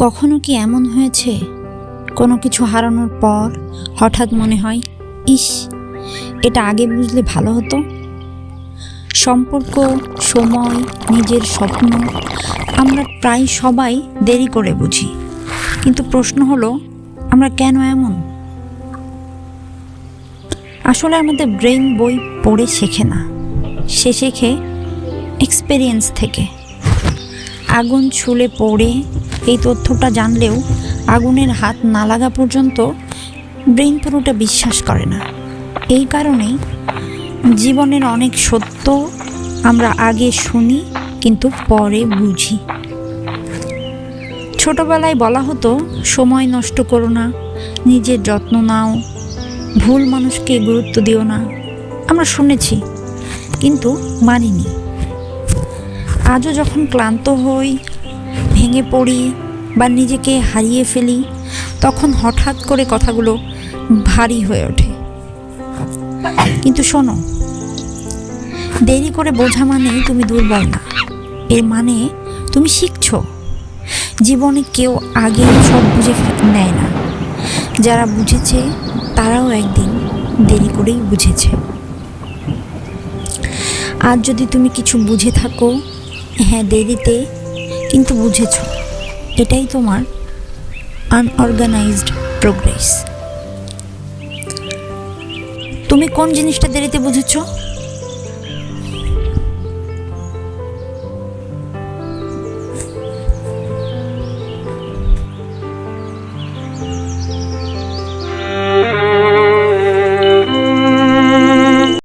কখনো কি এমন হয়েছে কোনো কিছু হারানোর পর হঠাৎ মনে হয়, ইস, এটা আগে বুঝলে ভালো হতো? সম্পর্ক, সময়, নিজের স্বপ্ন আমরা প্রায় সবাই দেরি করে বুঝি, কিন্তু প্রশ্ন হলো, আমরা কেন এমন? আসলে আমাদের ব্রেন বই পড়ে শেখে না, সে শেখে এক্সপেরিয়েন্স থেকে। আগুন ছুলে পড়ে এই তথ্যটা জানলেও আগুনের হাত না লাগা পর্যন্ত ব্রেন পুরোটা বিশ্বাস করে না। এই কারণেই জীবনের অনেক সত্য আমরা আগে শুনি কিন্তু পরে বুঝি। ছোটবেলায় বলা হতো, সময় নষ্ট করো না, নিজের যত্ন নাও, ভুল মানুষকে গুরুত্ব দিও না। আমরা শুনেছি কিন্তু মানিনি। আজও যখন ক্লান্ত হই, ভেঙে পড়ি বা নিজেকে হারিয়ে ফেলি, তখন হঠাৎ করে কথাগুলো ভারী হয়ে ওঠে। কিন্তু শোনো, দেরি করে বোঝা মানেই তুমি দুর্বল না, এর মানে তুমি শিখছো। জীবনে কেউ আগে সব বুঝে নেয় না, যারা বুঝেছে তারাও একদিন দেরি করেই বুঝেছে। আজ যদি তুমি কিছু বুঝে থাকো, হ্যাঁ দেরিতে, কিন্তু বুঝেছ, এটাই তোমার আনঅর্গানাইজড প্রোগ্রেস। তুমি কোন জিনিসটা দেরিতে বুঝেছো?